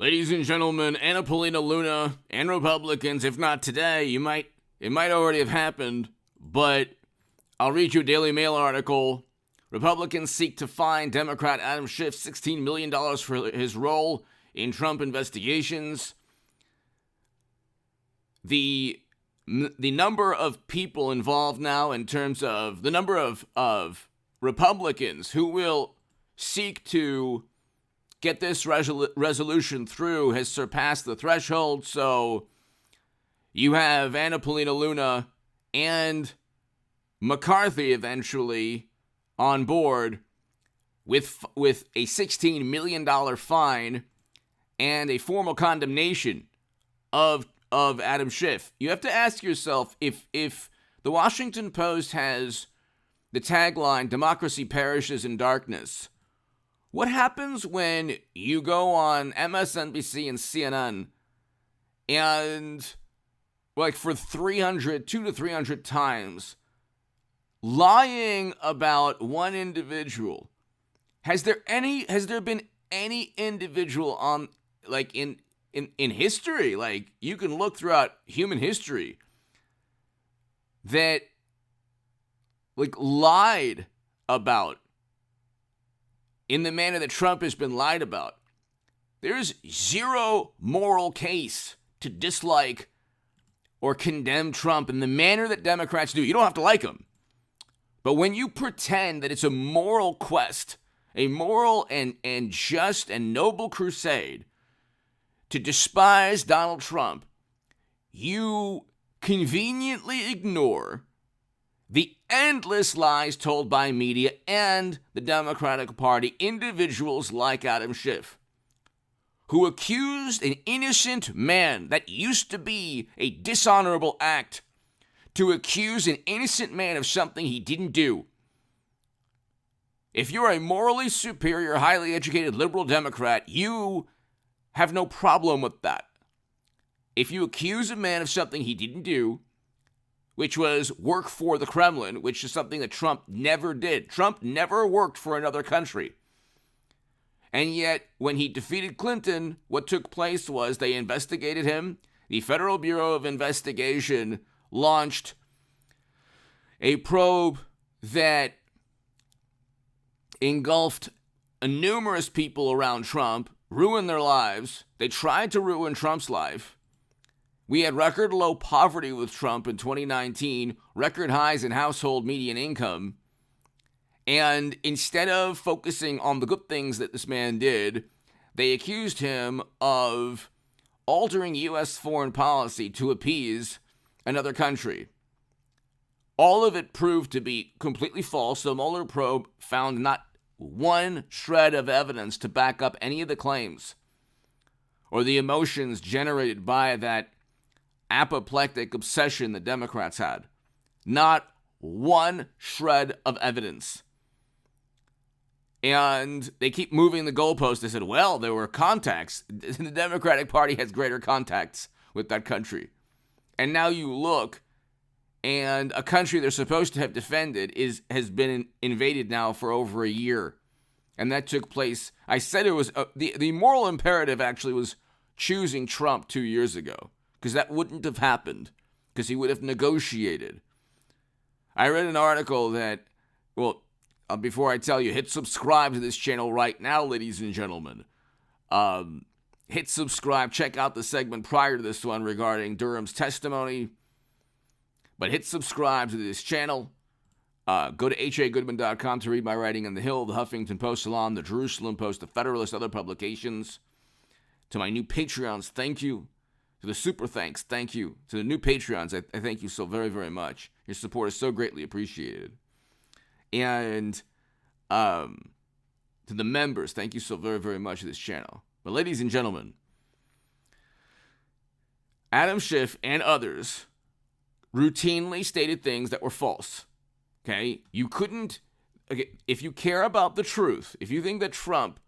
Ladies and gentlemen, Anna Paulina Luna and Republicans, if not today, it might already have happened, but I'll read you a Daily Mail article. Republicans seek to fine Democrat Adam Schiff $16 million for his role in Trump investigations. The number of people involved now in terms of the number of Republicans who will seek to get this resolution through has surpassed the threshold. So you have Anna Paulina Luna and McCarthy eventually on board with a $16 million fine and a formal condemnation of Adam Schiff. You have to ask yourself, if the Washington Post has the tagline, "Democracy perishes in darkness," what happens when you go on MSNBC and CNN and, like, for 200 to 300 times, lying about one individual? Has there been any individual on, like, in history, like, you can look throughout human history, that, like, lied about in the manner that Trump has been lied about? There's zero moral case to dislike or condemn Trump in the manner that Democrats do. You don't have to like him. But when you pretend that it's a moral quest, a moral and just and noble crusade to despise Donald Trump, you conveniently ignore the endless lies told by media and the Democratic Party, individuals like Adam Schiff, who accused an innocent man. That used to be a dishonorable act, to accuse an innocent man of something he didn't do. If you're a morally superior, highly educated liberal Democrat, you have no problem with that. If you accuse a man of something he didn't do, which was work for the Kremlin, which is something that Trump never did. Trump never worked for another country. And yet, when he defeated Clinton, what took place was they investigated him. The Federal Bureau of Investigation launched a probe that engulfed numerous people around Trump, ruined their lives. They tried to ruin Trump's life. We had record low poverty with Trump in 2019, record highs in household median income. And instead of focusing on the good things that this man did, they accused him of altering U.S. foreign policy to appease another country. All of it proved to be completely false. The Mueller probe found not one shred of evidence to back up any of the claims or the emotions generated by that apoplectic obsession that Democrats had. Not one shred of evidence. And they keep moving the goalposts. They said, well, there were contacts. The Democratic Party has greater contacts with that country. And now you look, and a country they're supposed to have defended has been invaded now for over a year. And that took place. I said it was the moral imperative actually was choosing Trump 2 years ago, because that wouldn't have happened, because he would have negotiated. I read an article that, well, before I tell you, hit subscribe to this channel right now, ladies and gentlemen. Hit subscribe. Check out the segment prior to this one regarding Durham's testimony. But hit subscribe to this channel. Go to hagoodman.com to read my writing on The Hill, the Huffington Post, Salon, the Jerusalem Post, the Federalist, other publications. To my new Patreons, thank you. To the super thanks, thank you. To the new Patreons, I thank you so very, very much. Your support is so greatly appreciated. And to the members, thank you so very, very much to this channel. But ladies and gentlemen, Adam Schiff and others routinely stated things that were false. Okay? You couldn't, okay, if you care about the truth, if you think that Trump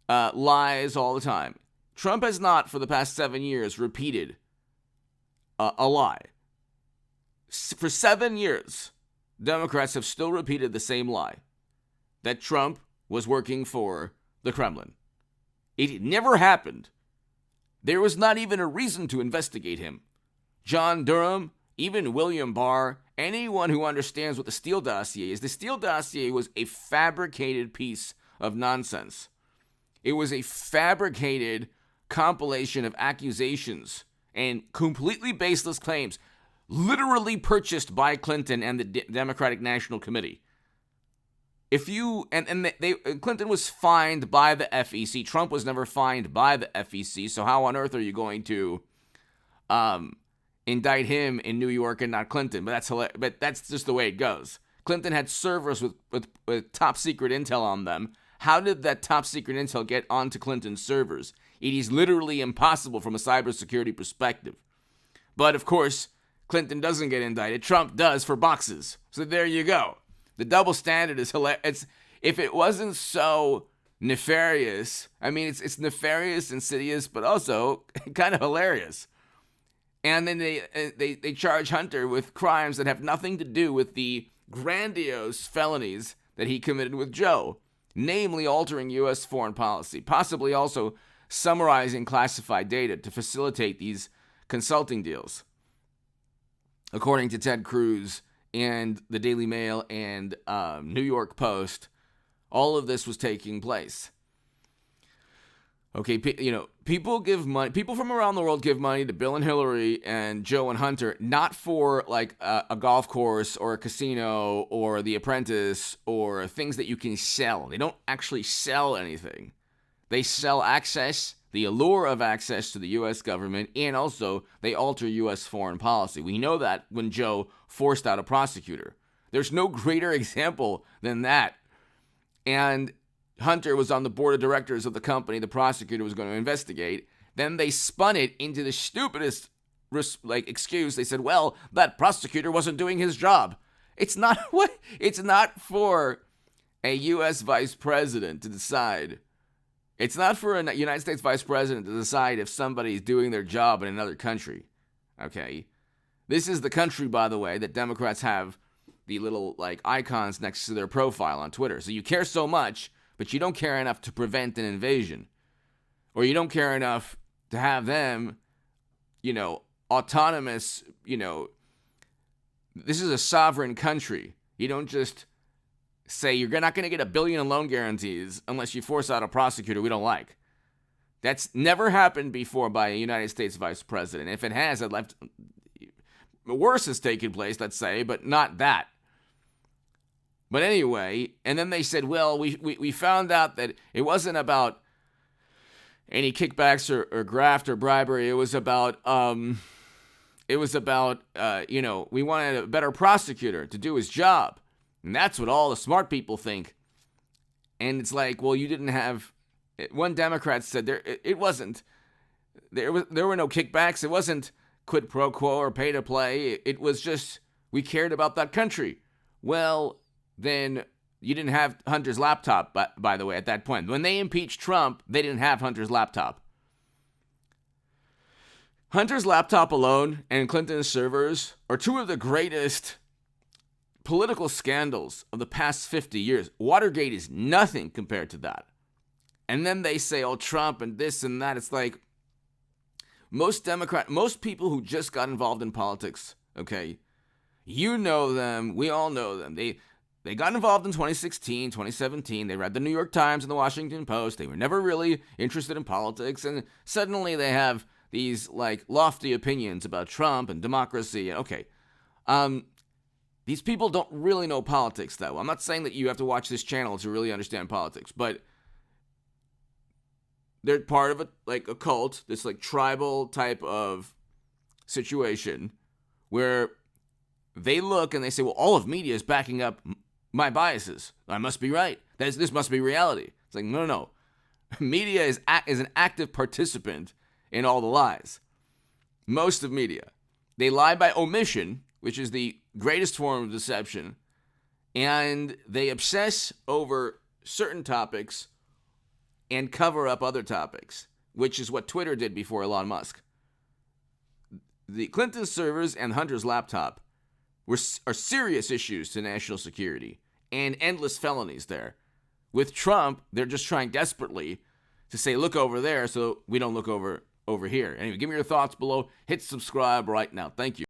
lies all the time, Trump has not, for the past 7 years, repeated a lie. For 7 years, Democrats have still repeated the same lie, that Trump was working for the Kremlin. It never happened. There was not even a reason to investigate him. John Durham, even William Barr, anyone who understands what the Steele dossier is, the Steele dossier was a fabricated piece of nonsense. It was a fabricated compilation of accusations and completely baseless claims, literally purchased by Clinton and the Democratic National Committee. Clinton was fined by the FEC. Trump was never fined by the FEC. So how on earth are you going to indict him in New York and not Clinton? But that's just the way it goes. Clinton had servers with top secret intel on them. How did that top secret intel get onto Clinton's servers? It is literally impossible from a cybersecurity perspective. But of course, Clinton doesn't get indicted. Trump does for boxes. So there you go. The double standard is hilarious. If it wasn't so nefarious, I mean, it's nefarious, insidious, but also kind of hilarious. And then they charge Hunter with crimes that have nothing to do with the grandiose felonies that he committed with Joe, namely altering U.S. foreign policy, possibly also summarizing classified data to facilitate these consulting deals. According to Ted Cruz and the Daily Mail and New York Post, all of this was taking place. Okay, people give money. People from around the world give money to Bill and Hillary and Joe and Hunter, not for like a golf course or a casino or The Apprentice or things that you can sell. They don't actually sell anything. They sell access, the allure of access to the U.S. government, and also they alter U.S. foreign policy. We know that when Joe forced out a prosecutor. There's no greater example than that. And Hunter was on the board of directors of the company the prosecutor was going to investigate. Then they spun it into the stupidest excuse. They said, well, that prosecutor wasn't doing his job. It's not for a U.S. vice president to decide. It's not for a United States vice president to decide if somebody's doing their job in another country. Okay? This is the country, by the way, that Democrats have the little icons next to their profile on Twitter. So you care so much, but you don't care enough to prevent an invasion. Or you don't care enough to have them, autonomous, this is a sovereign country. You don't just say you're not going to get $1 billion in loan guarantees unless you force out a prosecutor we don't like. That's never happened before by a United States vice president. If it has, worse has taken place, let's say, but not that. But anyway, and then they said, well, we found out that it wasn't about any kickbacks or graft or bribery. It was about we wanted a better prosecutor to do his job. And that's what all the smart people think. And it's like, well, you didn't have, one Democrat said there were no kickbacks. It wasn't quid pro quo or pay to play. It was just, we cared about that country. Well, then you didn't have Hunter's laptop, by the way, at that point. When they impeached Trump, they didn't have Hunter's laptop. Hunter's laptop alone and Clinton's servers are two of the greatest political scandals of the past 50 years. Watergate is nothing compared to that. And then they say, oh, Trump and this and that. It's like most people who just got involved in politics, okay, you know them, we all know them. They got involved in 2016, 2017. They read the New York Times and the Washington Post. They were never really interested in politics. And suddenly they have these lofty opinions about Trump and democracy. Okay. These people don't really know politics that well. I'm not saying that you have to watch this channel to really understand politics, but they're part of a cult, this tribal type of situation where they look and they say, well, all of media is backing up my biases. I must be right. This must be reality. It's like, no. Media is an active participant in all the lies. Most of media. They lie by omission, which is the greatest form of deception, and they obsess over certain topics and cover up other topics, which is what Twitter did before Elon Musk. The Clinton servers and Hunter's laptop are serious issues to national security and endless felonies there. With Trump, they're just trying desperately to say, look over there, so we don't look over here. Anyway, give me your thoughts below. Hit subscribe right now. Thank you.